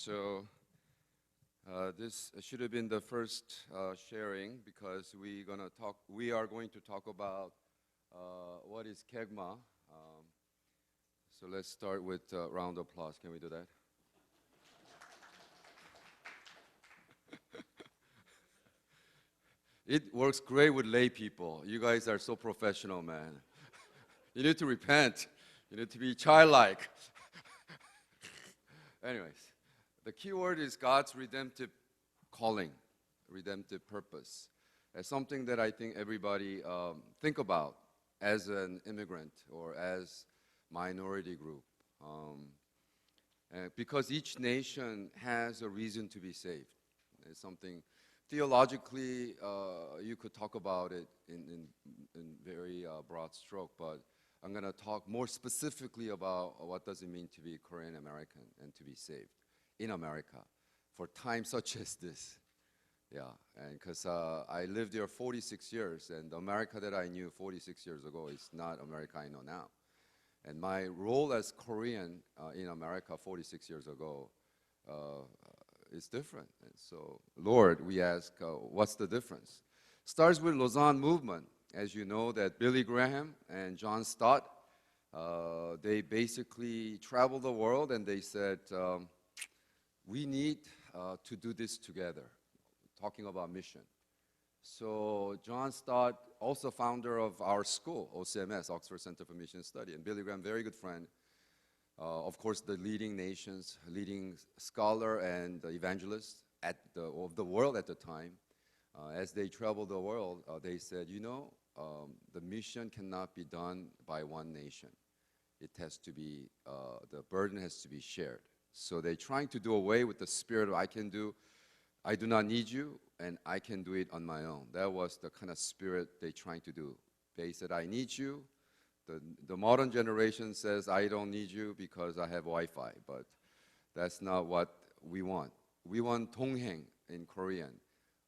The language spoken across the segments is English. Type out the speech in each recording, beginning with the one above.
So this should have been the first sharing because we are going to talk about what is KAGMA. So let's start with a round of applause. Can we do that? It works great with lay people. You guys are so professional, man. You need to repent. You need to be childlike. Anyways, the key word is God's redemptive calling, redemptive purpose. As something that I think everybody think about as an immigrant or as minority group. Because each nation has a reason to be saved. It's something theologically you could talk about it in very broad stroke, but I'm going to talk more specifically about what does it mean to be Korean American and to be saved in America for times such as this. Yeah, and because I lived there 46 years, and the America that I knew 46 years ago is not America I know now. And my role as Korean in America 46 years ago is different. And so, Lord, we ask, what's the difference? Starts with Lausanne movement. As you know, that Billy Graham and John Stott, they basically traveled the world and they said, we need to do this together, talking about mission. So John Stott, also founder of our school, OCMS, Oxford Center for Mission Study, and Billy Graham, very good friend, of course, the leading scholar and evangelist of the world at the time. As they traveled the world, they said, you know, the mission cannot be done by one nation. It has to be, the burden has to be shared. So they're trying to do away with the spirit of I do not need you, and I can do it on my own. That was the kind of spirit they're trying to do. They said, I need you. The modern generation says, I don't need you because I have Wi-Fi, but that's not what we want. We want 동행 in Korean.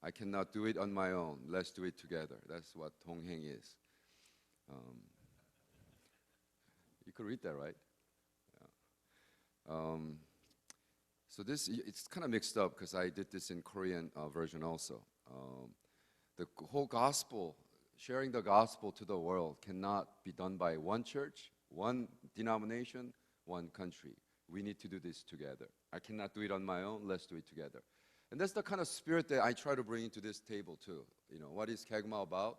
I cannot do it on my own. Let's do it together. That's what 동행 is. You could read that, right? Yeah. So it's kind of mixed up because I did this in Korean version also. The whole gospel, sharing the gospel to the world cannot be done by one church, one denomination, one country. We need to do this together. I cannot do it on my own. Let's do it together. And that's the kind of spirit that I try to bring into this table too. You know, what is KAGMA about?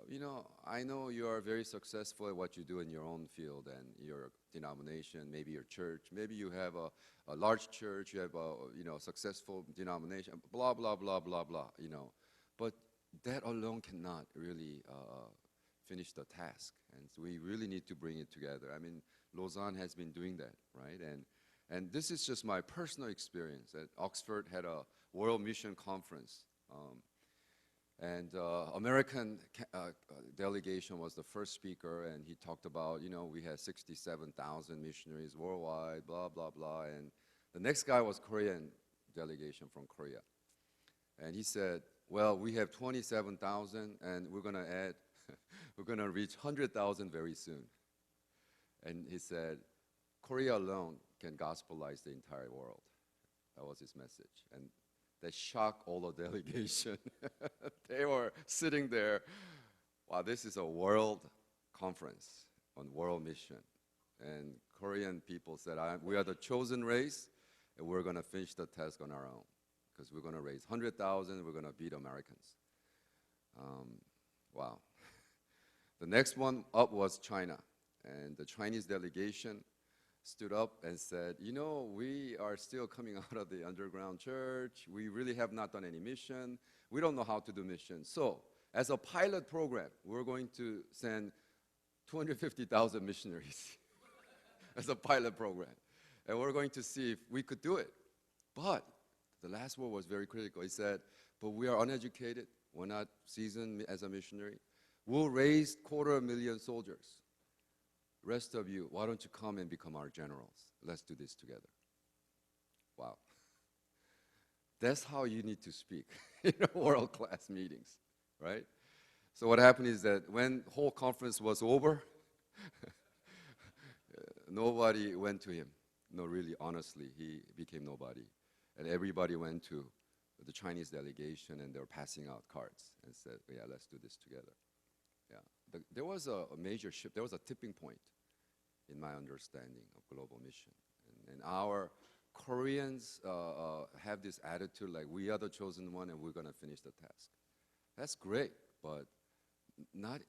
You know, I know you are very successful at what you do in your own field and your denomination, maybe your church. Maybe you have a large church, you have a successful denomination, blah, blah, blah, blah, blah, you know. But that alone cannot really finish the task. And so we really need to bring it together. I mean, Lausanne has been doing that, right? And this is just my personal experience. At Oxford had a World Mission Conference. And American delegation was the first speaker, and he talked about, you know, we had 67,000 missionaries worldwide, blah, blah, blah. And the next guy was Korean delegation from Korea. And he said, well, we have 27,000, and we're going to add, we're going to reach 100,000 very soon. And he said, Korea alone can gospelize the entire world. That was his message. And that shocked all the delegation. They were sitting there. Wow, this is a world conference on world mission. And Korean people said, we are the chosen race, and we're going to finish the task on our own. Because we're going to raise 100,000, we're going to beat Americans. Wow. The next one up was China. And the Chinese delegation stood up and said, you know, we are still coming out of the underground church. We really have not done any mission. We don't know how to do mission. So, as a pilot program, we're going to send 250,000 missionaries as a pilot program. And we're going to see if we could do it. But the last word was very critical. He said, but we are uneducated. We're not seasoned as a missionary. We'll raise 250,000 soldiers. Rest of you, why don't you come and become our generals? Let's do this together. Wow. That's how you need to speak in world-class meetings, right? So what happened is that when the whole conference was over, nobody went to him. No, really, honestly, he became nobody. And everybody went to the Chinese delegation and they were passing out cards and said, yeah, let's do this together. Yeah. There was a major shift. There was a tipping point in my understanding of global mission. And our Koreans have this attitude like we are the chosen one and we're going to finish the task. That's great, but not,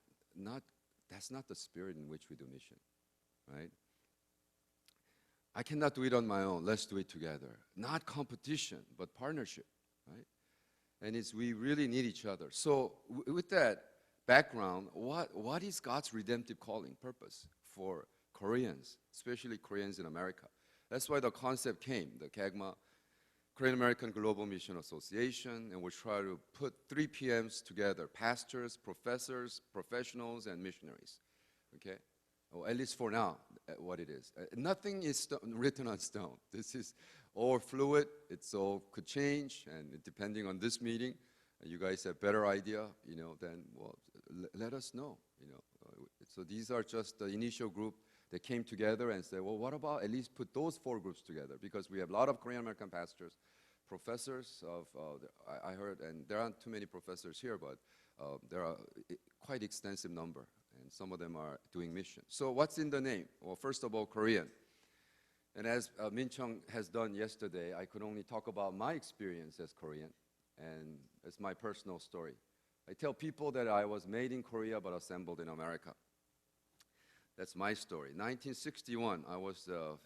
that's not the spirit in which we do mission, right? I cannot do it on my own. Let's do it together. Not competition, but partnership, right? And we really need each other. So with that background, what is God's redemptive calling purpose for Koreans, especially Koreans in America? That's why the concept came, the KAGMA, Korean American Global Mission Association, and we try to put 3 PMs together, pastors, professors, professionals, and missionaries, okay? Or at least for now, what it is. Nothing is written on stone. This is all fluid. It's all could change, and depending on this meeting, you guys have better idea, you know, then, well, let us know, you know. So these are just the initial group that came together and said, well, what about at least put those 4 groups together? Because we have a lot of Korean American pastors, professors of, I heard, and there aren't too many professors here, but there are quite extensive number, and some of them are doing mission. So what's in the name? Well, first of all, Korean. And as Min Chung has done yesterday, I could only talk about my experience as Korean, and it's my personal story. I tell people that I was made in Korea but assembled in America. That's my story. 1961, I was the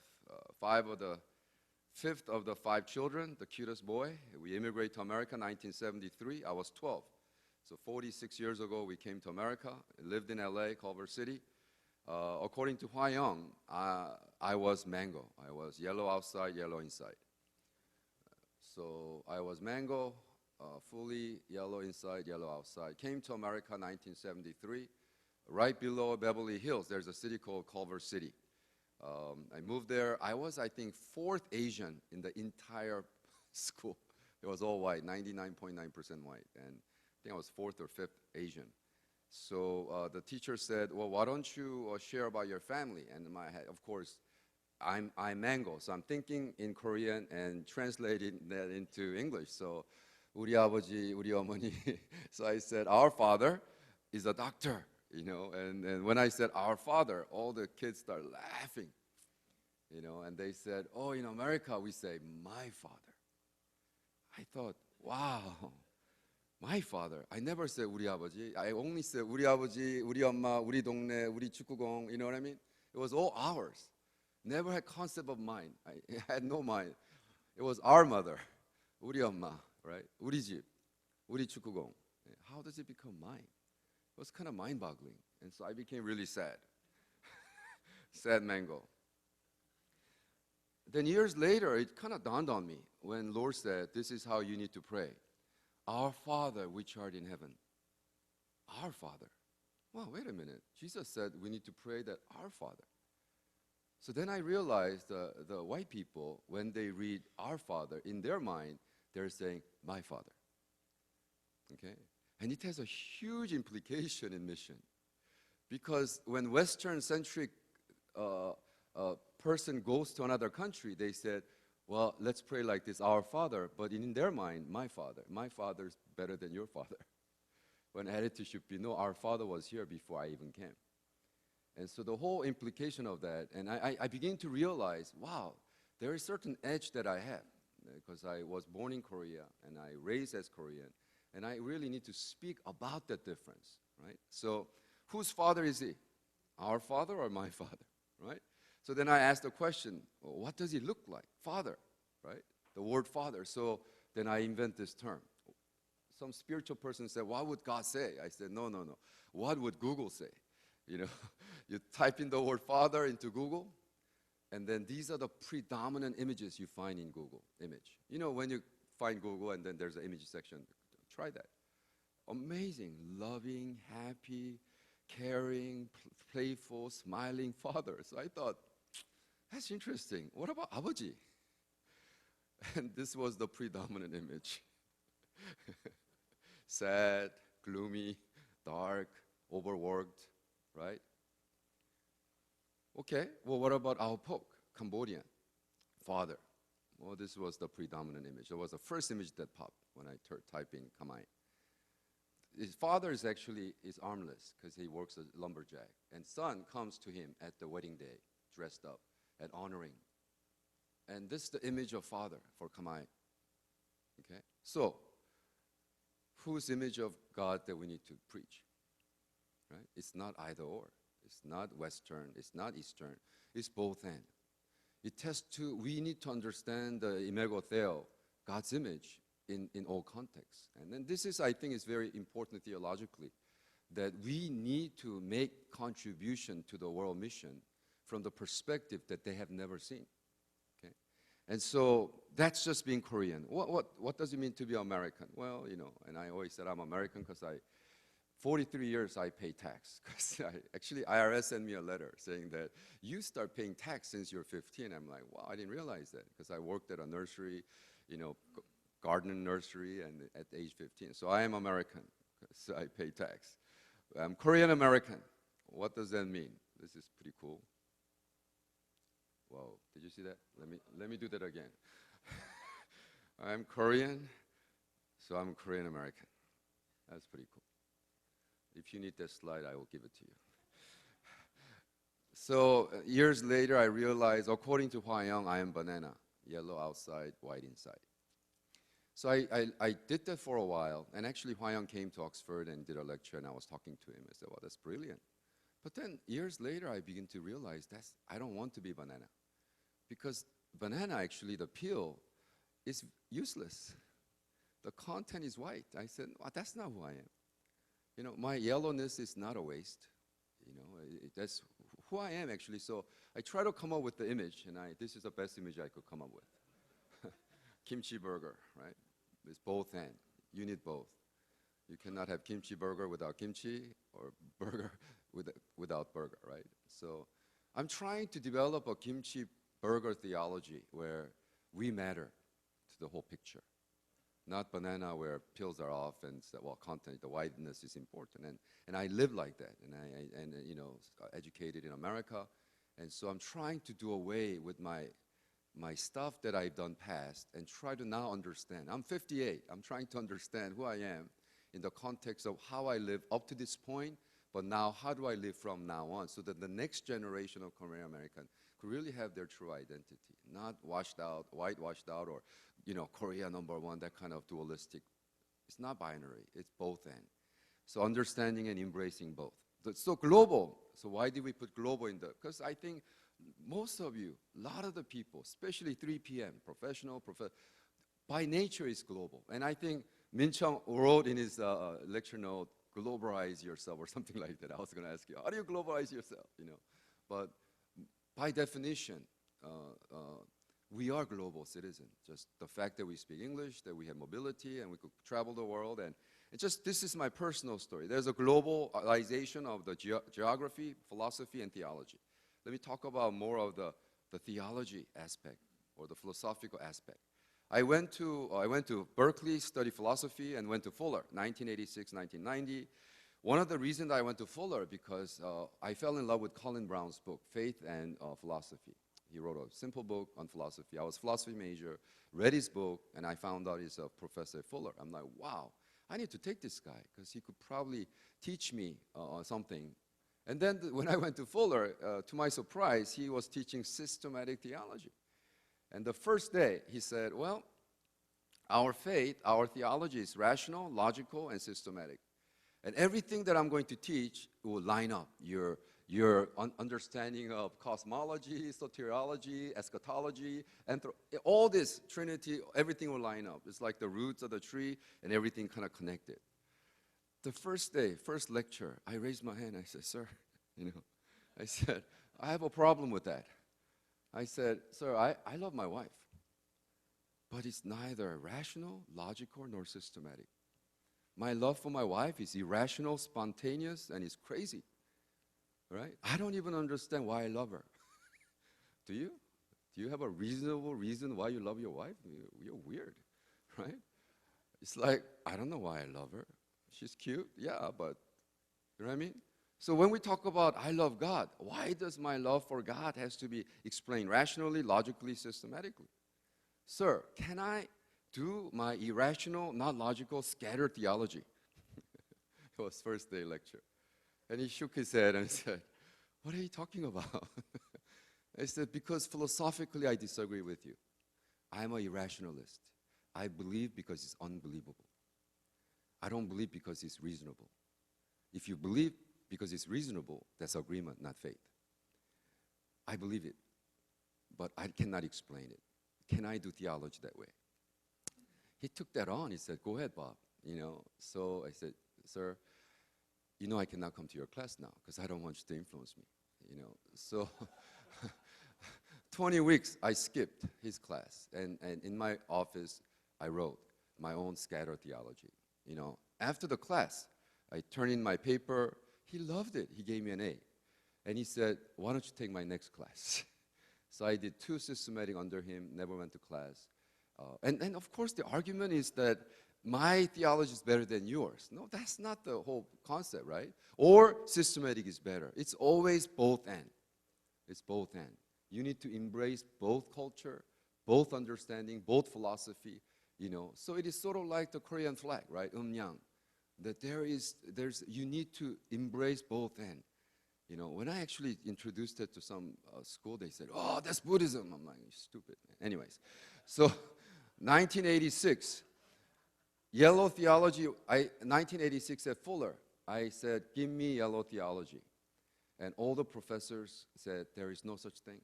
5th of the 5 children, the cutest boy. We immigrated to America in 1973. I was 12. So 46 years ago, we came to America, lived in LA, Culver City. According to Hwa Young, I was mango. I was yellow outside, yellow inside. So I was mango, fully yellow inside, yellow outside. Came to America in 1973. Right below Beverly Hills, there's a city called Culver City. I moved there. I was, I think, 4th Asian in the entire school. It was all white, 99.9% white. And I think I was 4th or 5th Asian. So the teacher said, well, why don't you share about your family? And in my head, of course, I'm mango. So I'm thinking in Korean and translating that into English. So 우리 아버지, 우리 어머니. So I said, our father is a doctor. You know, and when I said our father, all the kids start laughing, you know, and they said, oh, in America, we say my father. I thought, wow, my father. I never said 우리 아버지. I only said 우리 아버지, 우리 엄마, 우리 동네, 우리 축구공, you know what I mean? It was all ours. Never had concept of mine. I had no mind. It was our mother, 우리 엄마, right? 우리 집, 우리 축구공. How does it become mine? It was kind of mind-boggling, and so I became really sad. Sad mango. Then years later, it kind of dawned on me when Lord said, this is how you need to pray. Our Father which art in heaven. Our Father. Well, wait a minute. Jesus said we need to pray that our Father. So then I realized the white people, when they read our Father, in their mind, they're saying, my Father. Okay? And it has a huge implication in mission. Because when Western-centric person goes to another country, they said, well, let's pray like this, our Father. But in their mind, my Father's better than your Father. When attitude should be, no, our Father was here before I even came. And so the whole implication of that, and I begin to realize, wow, there is a certain edge that I have. Because I was born in Korea, and I raised as Korean. And I really need to speak about that difference, right? So whose father is he? Our father or my father, right? So then I asked the question, well, what does he look like? Father, right? The word father. So then I invent this term. Some spiritual person said, what would God say? I said, no. What would Google say? You know, you type in the word father into Google, and then these are the predominant images you find in Google image. You know, when you find Google and then there's an image section, try that. Amazing, loving, happy, caring, playful, smiling father. So I thought, that's interesting. What about 아버지? And this was the predominant image. Sad, gloomy, dark, overworked, right? Okay, well, what about our Pope, Cambodian? father. Well, this was the predominant image. It was the first image that popped when I type in Kamai. His father is actually armless because he works as a lumberjack. And son comes to him at the wedding day, dressed up and honoring. And this is the image of father for Kamai. Okay? So, whose image of God that we need to preach? Right? It's not either or. It's not Western. It's not Eastern. It's both and. We need to understand the imago Dei, God's image, in all contexts. And then this is, I think, is very important theologically, that we need to make contribution to the world mission from the perspective that they have never seen. Okay? And so that's just being Korean. What does it mean to be American? Well, you know, and I always said I'm American because 43 years I pay tax. Because actually IRS sent me a letter saying that you start paying tax since you're 15. I'm like, wow, I didn't realize that because I worked at a nursery, you know, garden nursery, and at age 15. So I am American because I pay tax. I'm Korean American. What does that mean? This is pretty cool. Whoa, did you see that? Let me do that again. I'm Korean, so I'm Korean American. That's pretty cool. If you need that slide, I will give it to you. So years later, I realized, according to Hwa-young, I am banana, yellow outside, white inside. So I did that for a while, and actually Hwa-young came to Oxford and did a lecture, and I was talking to him. I said, well, that's brilliant. But then years later, I began to realize I don't want to be banana. Because banana, actually, the peel is useless. The content is white. I said, well, that's not who I am. You know, my yellowness is not a waste. You know, that's who I am, actually. So I try to come up with the image, and this is the best image I could come up with. Kimchi burger, right? It's both and. You need both. You cannot have kimchi burger without kimchi, or burger without burger, right? So I'm trying to develop a kimchi burger theology where we matter to the whole picture. Not banana where peels are off and well, content, the whiteness is important. And I live like that, and you know, educated in America. And so I'm trying to do away with my stuff that I've done past and try to now understand. I'm 58. I'm trying to understand who I am in the context of how I live up to this point, but now how do I live from now on so that the next generation of Korean American could really have their true identity, not washed out, whitewashed out, or, you know, Korea #1, that kind of dualistic. It's not binary. It's both and. So understanding and embracing both. So global. So why did we put global in the? Because I think most of you, a lot of the people, especially 3 p.m., professional, by nature is global. And I think Min Chung wrote in his lecture note, globalize yourself or something like that. I was going to ask you, how do you globalize yourself? You know, but by definition, we are global citizens. Just the fact that we speak English, that we have mobility, and we could travel the world. And just this is my personal story. There's a globalization of the geography, philosophy, and theology. Let me talk about more of the theology aspect or the philosophical aspect. I went to Berkeley, studied philosophy, and went to Fuller, 1986, 1990. One of the reasons I went to Fuller because I fell in love with Colin Brown's book, Faith and Philosophy. He wrote a simple book on philosophy. I was a philosophy major, read his book, and I found out he's a professor at Fuller. I'm like, wow, I need to take this guy because he could probably teach me something. And then when I went to Fuller, to my surprise, he was teaching systematic theology. And the first day, he said, well, our faith, our theology is rational, logical, and systematic. And everything that I'm going to teach will line up. Your understanding of cosmology, soteriology, eschatology, all this Trinity, everything will line up. It's like the roots of the tree and everything kind of connected. The first day, first lecture, I raised my hand. I said, sir, you know, I said, I have a problem with that. I said, sir, I love my wife, but it's neither rational, logical, nor systematic. My love for my wife is irrational, spontaneous, and it's crazy, right? I don't even understand why I love her. Do you? Do you have a reasonable reason why you love your wife? You're weird, right? It's like, I don't know why I love her. She's cute, yeah, but you know what I mean? So when we talk about I love God, why does my love for God has to be explained rationally, logically, systematically? Sir, can I do my irrational, not logical, scattered theology? It was first day lecture. And he shook his head and said, what are you talking about? I said, because philosophically I disagree with you. I'm an irrationalist. I believe because it's unbelievable. I don't believe because it's reasonable. If you believe because it's reasonable, that's agreement, not faith. I believe it, but I cannot explain it. Can I do theology that way? He took that on. He said, go ahead, Bob. So I said, sir, I cannot come to your class now because I don't want you to influence me. So 20 weeks I skipped his class, and in my office I wrote my own scattered theology. After the class, I turned in my paper. He loved it. He gave me an A. And he said, why don't you take my next class? So I did 2 systematic under him, never went to class. And of course, the argument is that my theology is better than yours. No, that's not the whole concept, right? Or systematic is better. It's always both and. It's both and. You need to embrace both culture, both understanding, both philosophy. So it is sort of like the Korean flag, right? Umnyang. That you need to embrace both and. When I actually introduced it to some school, they said, oh, that's Buddhism. I'm like, you're stupid. Anyways, so 1986, yellow theology, 1986 at Fuller, I said, give me yellow theology. And all the professors said, there is no such thing.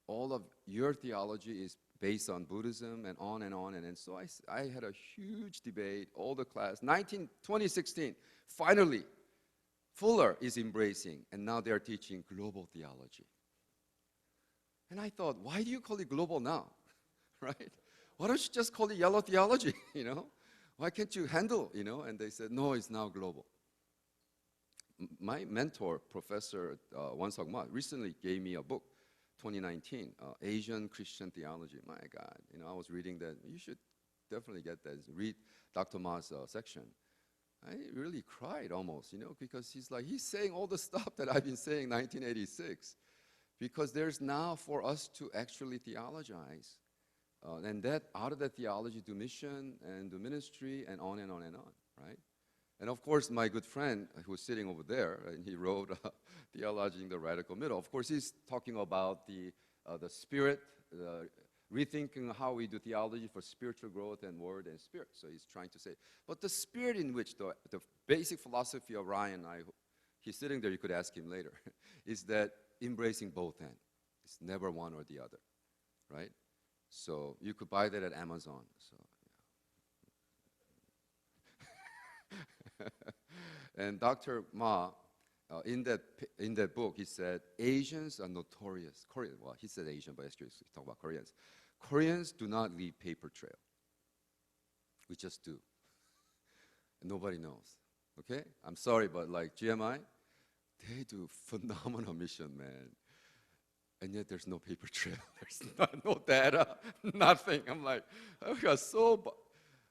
All of your theology is based on Buddhism and on and on. And so I had a huge debate, all the class. 2016, finally, Fuller is embracing, and now they're teaching global theology. And I thought, why do you call it global now, right? Why don't you just call it yellow theology, Why can't you handle, And they said, no, it's now global. My mentor, Professor Won-Suk Ma, recently gave me a book, 2019, Asian Christian Theology. My God, I was reading that. You should definitely get that. Read Dr. Ma's section. I really cried almost, because he's saying all the stuff that I've been saying in 1986. Because there's now for us to actually theologize. And that out of that theology, do mission and do ministry and on and on and on, right? And of course, my good friend who's sitting over there, and he wrote Theology in the Radical Middle. Of course, he's talking about the spirit, rethinking how we do theology for spiritual growth and word and spirit. So he's trying to say, but the spirit in which the basic philosophy of Ryan, he's sitting there, you could ask him later, is that embracing both ends. It's never one or the other, right? So you could buy that at Amazon. So, yeah. And Dr. Ma, in that book, he said, Asians are notorious. Well, he said Asian, but actually he's talking about Koreans. Koreans do not leave paper trail. We just do. And nobody knows. Okay? I'm sorry, but like GMI, they do phenomenal mission, man. And yet there's no paper trail. There's no data, nothing. I'm like, I got so.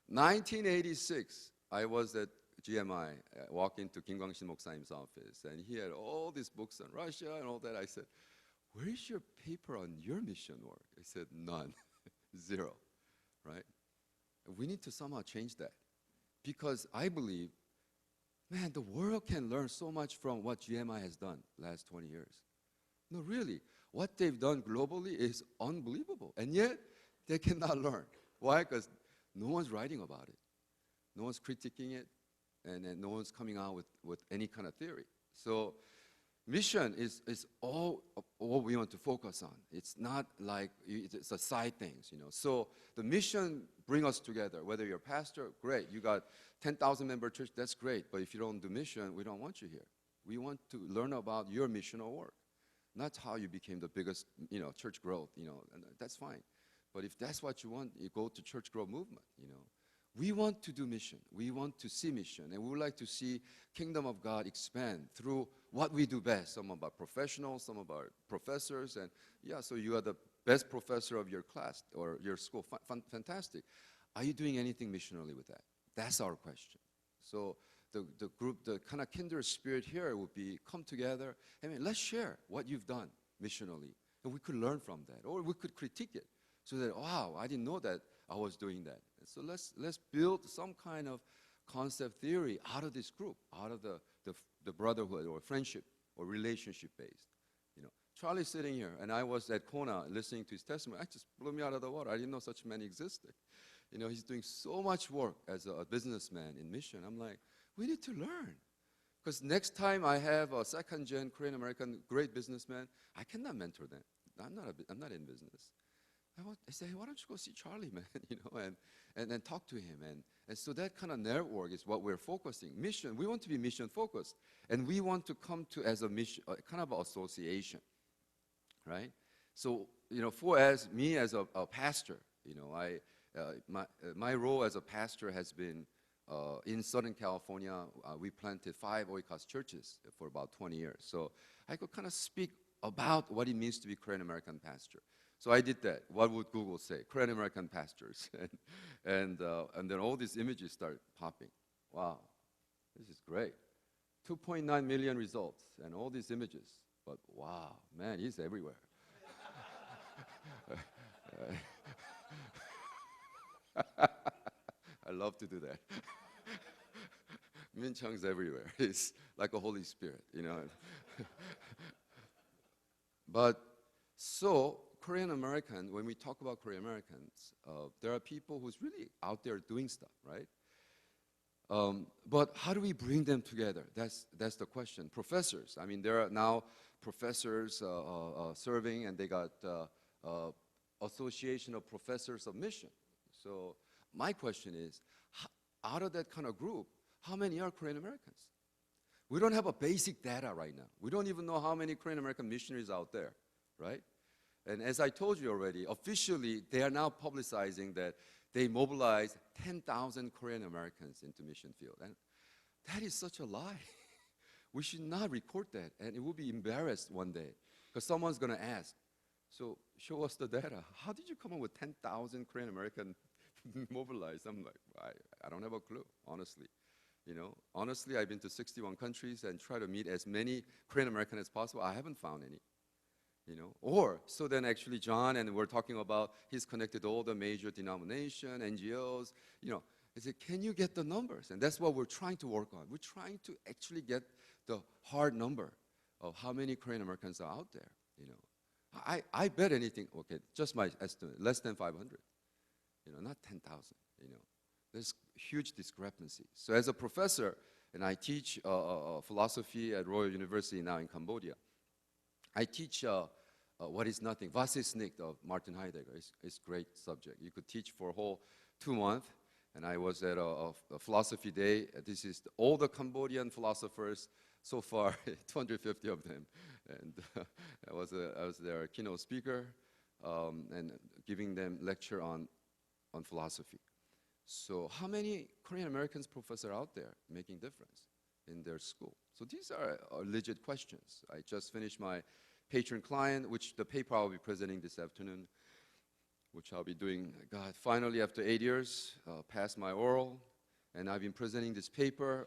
1986, I was at GMI, walked into Kim Kwang-shin 목사님's office, and he had all these books on Russia and all that. I said, where is your paper on your mission work? He said, none, 0, right? We need to somehow change that, because I believe, man, the world can learn so much from what GMI has done last 20 years. No, really, what they've done globally is unbelievable, and yet they cannot learn. Why? Because no one's writing about it. No one's critiquing it, and no one's coming out with any kind of theory. So mission is all we want to focus on. It's not like it's a side things, So the mission bring us together. Whether you're a pastor, great. You got 10,000 member church, that's great. But if you don't do mission, we don't want you here. We want to learn about your missional work. Not how you became the biggest, church growth, and that's fine. But if that's what you want, you go to church growth movement, We want to do mission. We want to see mission. And we would like to see kingdom of God expand through what we do best. Some of our professionals, some of our professors. And yeah, so you are the best professor of your class or your school. Fantastic. Are you doing anything missionally with that? That's our question. So the group, the kind of kindred spirit here would be come together. I mean, let's share what you've done missionally, and we could learn from that, or we could critique it, so that wow, I didn't know that I was doing that. And so let's build some kind of concept theory out of this group, out of the brotherhood or friendship or relationship based. You know, Charlie's sitting here, and I was at Kona listening to his testimony. It just blew me out of the water. I didn't know such men existed. You know, he's doing so much work as a businessman in mission. I'm like, we need to learn. Because next time I have a second-gen Korean-American great businessman, I cannot mentor them. I'm not in business. I say, hey, why don't you go see Charlie, man? You know, and then talk to him. And so that kind of network is what we're focusing. Mission, we want to be mission-focused. And we want to come to as a mission, kind of an association, right? So, you know, as a pastor, you know, my role as a pastor has been in Southern California. We planted 5 Oikos churches for about 20 years. So I could kind of speak about what it means to be Korean American pastor. So I did that. What would Google say? Korean American pastors, and then all these images start popping. Wow, this is great. 2.9 million results and all these images. But wow, man, he's everywhere. I love to do that. Min Chung's everywhere. He's like a Holy Spirit, you know. But so Korean American, when we talk about Korean Americans, there are people who's really out there doing stuff, right? But how do we bring them together? That's the question. Professors, I mean, there are now professors serving, and they got Association of Professors of Mission. So my question is, out of that kind of group, how many are Korean Americans? We don't have a basic data right now. We don't even know how many Korean American missionaries out there, right? And as I told you already, officially, they are now publicizing that they mobilized 10,000 Korean Americans into mission field. And that is such a lie. We should not record that, and it will be embarrassed one day, because someone's going to ask, so show us the data. How did you come up with 10,000 Korean American mobilized? I'm like, I don't have a clue, honestly. You know, honestly, I've been to 61 countries and try to meet as many Korean American as possible. I haven't found any. You know, or so then actually John, and we're talking about he's connected all the major denomination, NGOs. You know, I said, can you get the numbers? And that's what we're trying to work on. We're trying to actually get the hard number of how many Korean Americans are out there. You know, I bet anything. Okay, just my estimate, less than 500. You know, not 10,000. You know, there's huge discrepancy. So as a professor, and I teach philosophy at Royal University now in Cambodia. I teach what is nothing, Was ist nicht of Martin Heidegger. It's a great subject. You could teach for a whole 2 months. And I was at a philosophy day. This is all the Cambodian philosophers so far, 250 of them. And I was their keynote speaker and giving them lecture on philosophy. So how many Korean Americans professors out there making difference in their school? So these are legit questions. I just finished my patron client, which the paper I'll be presenting this afternoon, which I'll be doing, God, finally after 8 years, passed my oral. And I've been presenting this paper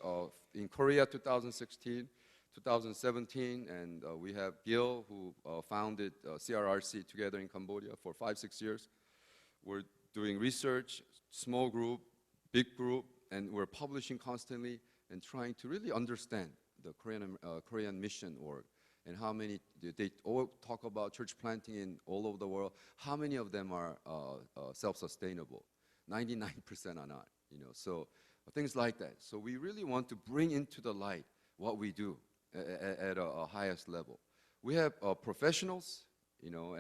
in Korea 2016, 2017, and we have Gil, who founded CRRC together in Cambodia for 5-6 years. We're doing research, small group, big group, and we're publishing constantly and trying to really understand the Korean mission org and how many, they all talk about church planting in all over the world. How many of them are self-sustainable? 99% are not, you know, so things like that. So we really want to bring into the light what we do at a highest level. We have professionals, you know,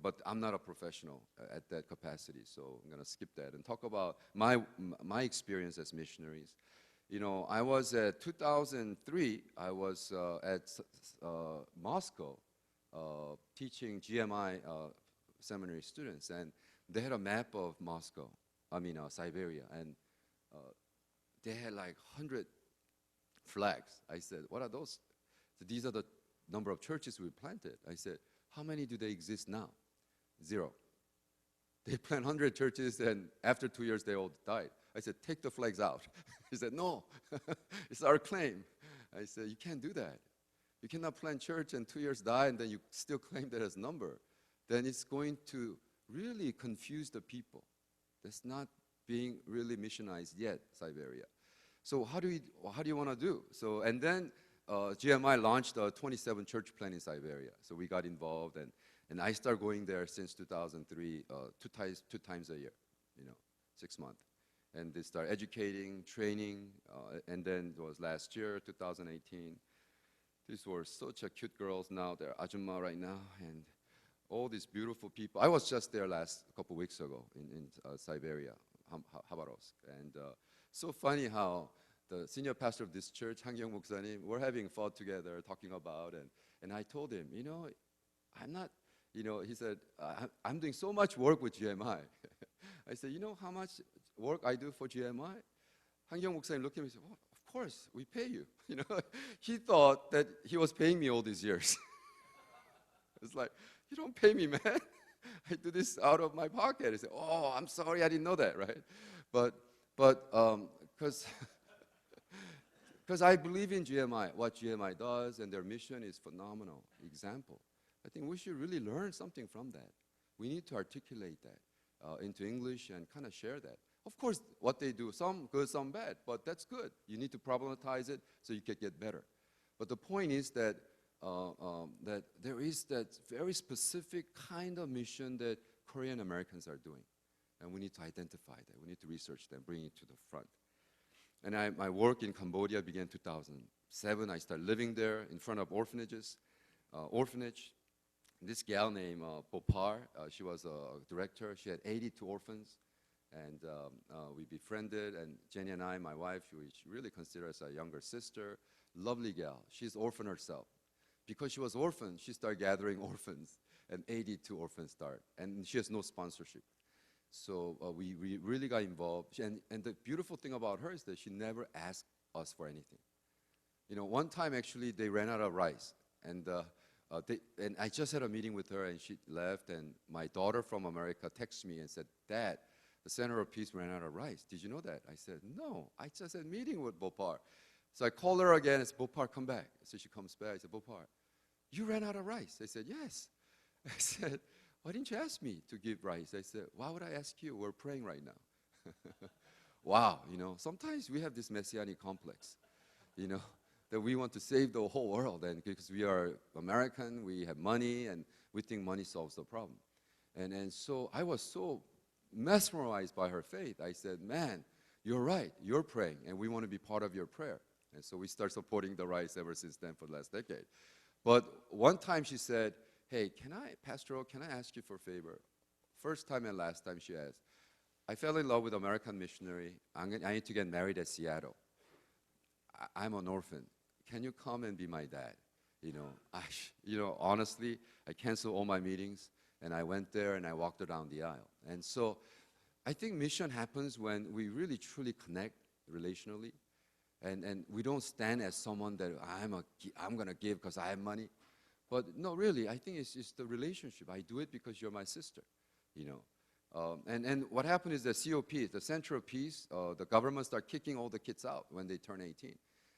but I'm not a professional at that capacity, so I'm going to skip that and talk about my experience as missionaries. You know, I was at 2003, I was at Moscow teaching GMI seminary students, and they had a map of Moscow, Siberia, and they had like 100 flags. I said, what are those? So these are the number of churches we planted. I said, how many do they exist now? 0. They planted 100 churches, and after 2 years, they all died. I said, take the flags out. He said, no, it's our claim. I said, you can't do that. You cannot plant church and 2 years die and then you still claim that as number. Then it's going to really confuse the people. That's not being really missionized yet, Siberia. So how do you want to do? So, and then GMI launched a 27 church plant in Siberia. So we got involved, and I started going there since 2003, two times a year, 6 months. And they start educating, training, and then it was last year, 2018. These were such a cute girls now. They're ajumma right now, and all these beautiful people. I was just there last couple weeks ago in Siberia, Khabarovsk, and so funny how the senior pastor of this church, Hangyong Muksanim, we're having fun together, talking about, and I told him, I'm not, he said, I'm doing so much work with GMI. I said, you know how much work I do for GMI? Hangyong Muksanim looked at me and said, oh, of course, we pay you. He thought that he was paying me all these years. It's like, you don't pay me, man. I do this out of my pocket. I said, oh, I'm sorry, I didn't know that, right? But because I believe in GMI, what GMI does, and their mission is phenomenal example. I think we should really learn something from that. We need to articulate that into English and kind of share that. Of course, what they do, some good, some bad, but that's good. You need to problematize it so you can get better. But the point is that that there is that very specific kind of mission that Korean Americans are doing. And we need to identify that. We need to research them, bring it to the front. And my work in Cambodia began in 2007. I started living there in front of orphanages. This gal named Bopar, she was a director. She had 82 orphans. And we befriended. And Jenny and I, my wife, she really considers us a younger sister. Lovely gal. She's orphan herself. Because she was orphan, she started gathering orphans, and 82 orphans start, and she has no sponsorship. So we really got involved, and the beautiful thing about her is that she never asked us for anything. One time actually they ran out of rice, and I just had a meeting with her, and she left, and my daughter from America texted me and said, Dad, the Center of Peace ran out of rice. Did you know that? I said, no, I just had a meeting with Bopar. So I called her again and said, Bopar, come back. So she comes back. I said, Bopar, you ran out of rice. I said, yes. I said, why didn't you ask me to give rice? I said, why would I ask you? We're praying right now. Wow, sometimes we have this messianic complex, that we want to save the whole world. And because we are American, we have money, and we think money solves the problem. And so I was so mesmerized by her faith. I said, man, you're right. You're praying, and we want to be part of your prayer. And so we start supporting the rice ever since then for the last decade. But one time she said, hey, Pastor O, can I ask you for a favor? First time and last time she asked, I fell in love with an American missionary. I need to get married at Seattle. I'm an orphan. Can you come and be my dad? Honestly, I canceled all my meetings, and I went there and I walked her down the aisle. And so I think mission happens when we really truly connect relationally. And we don't stand as someone that I'm going to give because I have money. But no, really, I think it's the relationship. I do it because you're my sister, And what happened is the COP, the Center of Peace, the government started kicking all the kids out when they turn 18.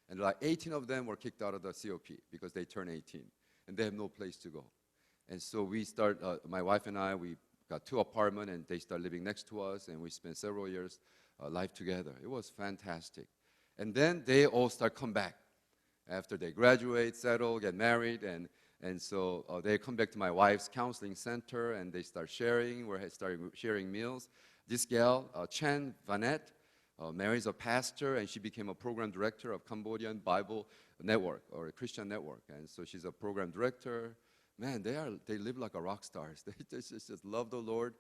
And like 18 of them were kicked out of the COP because they turned 18. And they have no place to go. And so we start, my wife and I, we got 2 apartments, and they start living next to us, and we spent several years life together. It was fantastic. And then they all start come back after they graduate, settle, get married, and so they come back to my wife's counseling center, and they start sharing. We're starting sharing meals. This gal, Chen Vanette, marries a pastor, and she became a program director of Cambodian Bible Network, or a Christian network. And so she's a program director. Man, they live like a rock stars. They just love the Lord.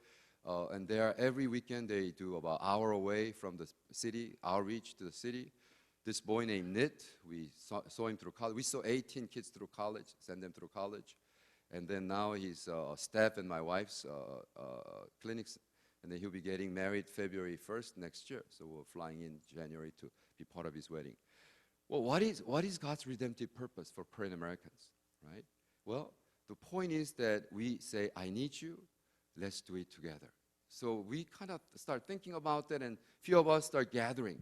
And every weekend they do about an hour away from the city, outreach to the city. This boy named Nit, we saw him through college. We saw 18 kids through college, send them through college. And then now he's staff in my wife's clinics. And then he'll be getting married February 1st next year. So we're flying in January to be part of his wedding. Well, what is God's redemptive purpose for Korean Americans, right? Well, the point is that we say, I need you, let's do it together. So we kind of start thinking about that, and few of us start gathering.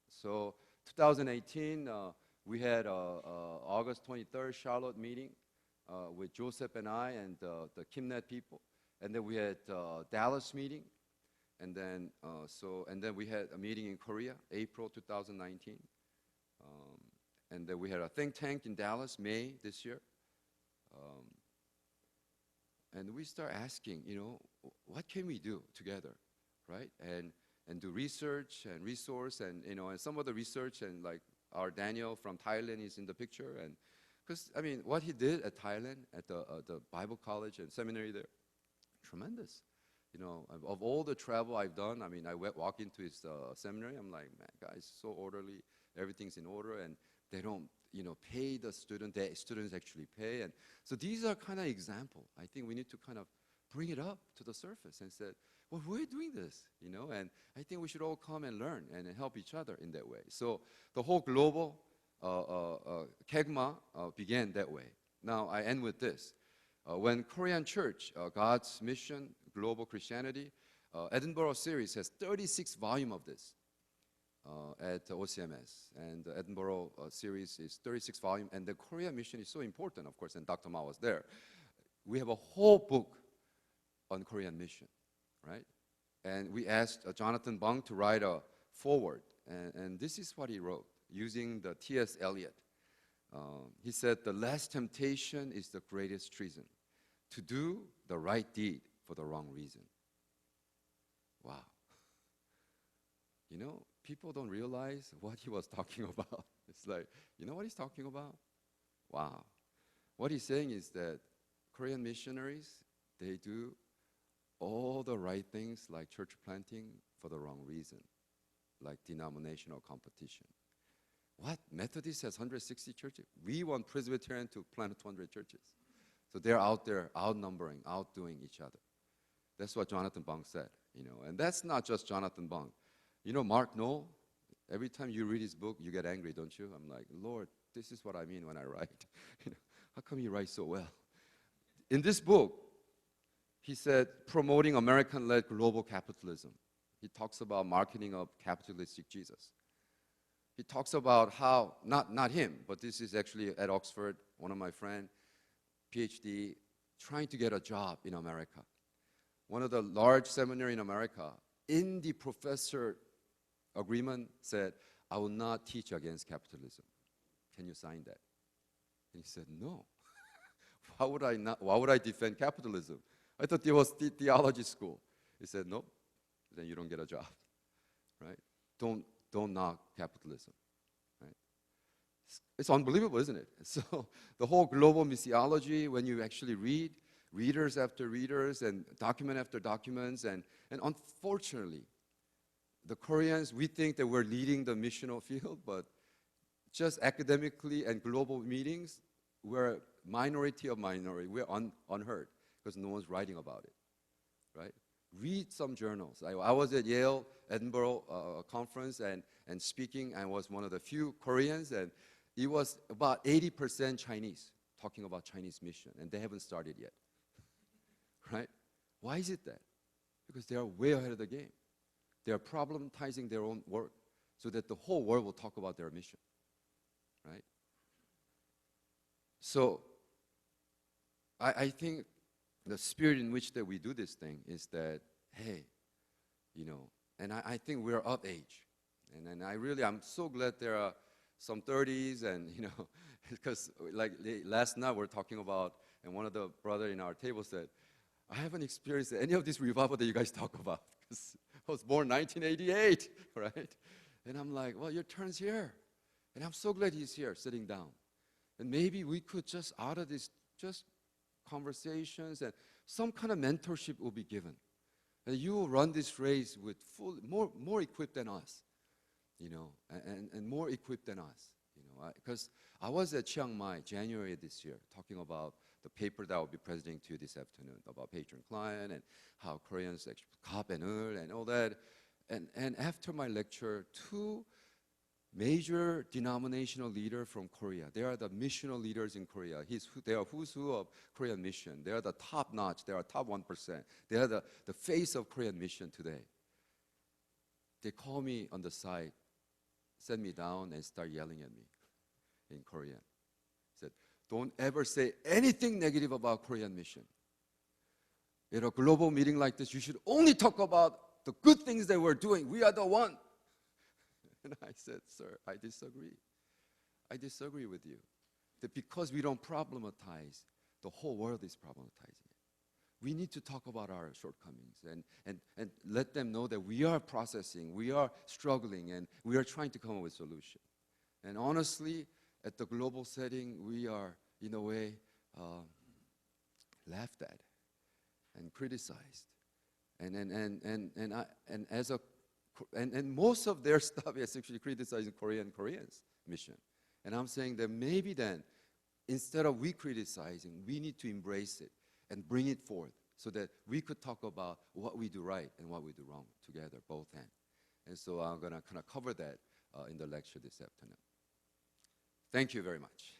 So 2018, we had August 23rd Charlotte meeting with Joseph and I and the KimNet people. And then we had Dallas meeting. And then, we had a meeting in Korea, April 2019. And then we had a think tank in Dallas, May this year. And we start asking, what can we do together, right? And do research and resource, and and some of the research, and like our Daniel from Thailand is in the picture, and because I mean what he did at Thailand at the Bible college and seminary there, tremendous. Of all the travel I've done, I mean I walk into his seminary, I'm like, man, guys, so orderly, everything's in order, and they don't pay the student, the students actually pay. And so these are kind of example. I think we need to kind of bring it up to the surface and say, well, we're doing this, and I think we should all come and learn and help each other in that way. So the whole global KAGMA began that way. Now I end with this. When Korean Church, God's Mission, Global Christianity, Edinburgh series has 36 volumes of this at OCMS. And the Edinburgh series is 36 volumes. And the Korean mission is so important, of course, and Dr. Ma was there. We have a whole book on Korean mission, right? And we asked Jonathan Bang to write a foreword. And this is what he wrote, using the T.S. Eliot. He said, the last temptation is the greatest treason, to do the right deed for the wrong reason. Wow. People don't realize what he was talking about. It's like, you know what he's talking about? Wow. What he's saying is that Korean missionaries, they do all the right things like church planting for the wrong reason, like denominational competition. What? Methodist has 160 churches? We want Presbyterian to plant 200 churches. So they're out there outnumbering, outdoing each other. That's what Jonathan Bang said, and that's not just Jonathan Bang. Mark Knoll, every time you read his book, you get angry, don't you? I'm like, Lord, this is what I mean when I write. How come you write so well? In this book, he said, promoting American-led global capitalism. He talks about marketing of capitalistic Jesus. He talks about how, not him, but this is actually at Oxford, one of my friends, PhD, trying to get a job in America. One of the large seminary in America, in the professor agreement said, I will not teach against capitalism. Can you sign that? And he said, no. Why would I defend capitalism? I thought there was theology school. He said, no, then you don't get a job, right? Don't knock capitalism, right? It's unbelievable, isn't it? So the whole global missiology, when you actually read, readers after readers and document after documents, and unfortunately, the Koreans, we think that we're leading the missional field, but just academically and global meetings, we're minority of minority. We're unheard because no one's writing about it, right? Read some journals. I was at Yale, Edinburgh conference and speaking. I was one of the few Koreans, and it was about 80% Chinese talking about Chinese mission, and they haven't started yet, right? Why is it that? Because they are way ahead of the game. They are problematizing their own work so that the whole world will talk about their mission, right? So I think the spirit in which that we do this thing is that, hey, and I think we're of age. And I'm so glad there are some 30s and, because like last night we're talking about, and one of the brother in our table said, I haven't experienced any of this revival that you guys talk about. Because I was born 1988, right? And I'm like, well, your turn's here. And I'm so glad he's here, sitting down. And maybe we could just, out of this, just conversations and some kind of mentorship will be given. And you will run this race with more equipped than us, and more equipped than us, because I was at Chiang Mai, January this year, talking about the paper that I'll be presenting to you this afternoon about patron-client and how Koreans actually cop and all that. And after my lecture, two major denominational leader from Korea. They are the missional leaders in Korea. They are who's who of Korean mission. They are the top notch. They are top 1%. They are the face of Korean mission today. They call me on the side, set me down, and start yelling at me in Korean. Said, don't ever say anything negative about Korean mission. At a global meeting like this, you should only talk about the good things that we're doing. We are the one. And I said, sir, I disagree. I disagree with you. That because we don't problematize, the whole world is problematizing it. We need to talk about our shortcomings and let them know that we are processing, we are struggling, and we are trying to come up with a solution. And honestly, at the global setting, we are, in a way, laughed at and criticized. And most of their stuff is actually criticizing Koreans' mission. And I'm saying that maybe then, instead of we criticizing, we need to embrace it and bring it forth so that we could talk about what we do right and what we do wrong together, both ends. And so I'm going to kind of cover that in the lecture this afternoon. Thank you very much.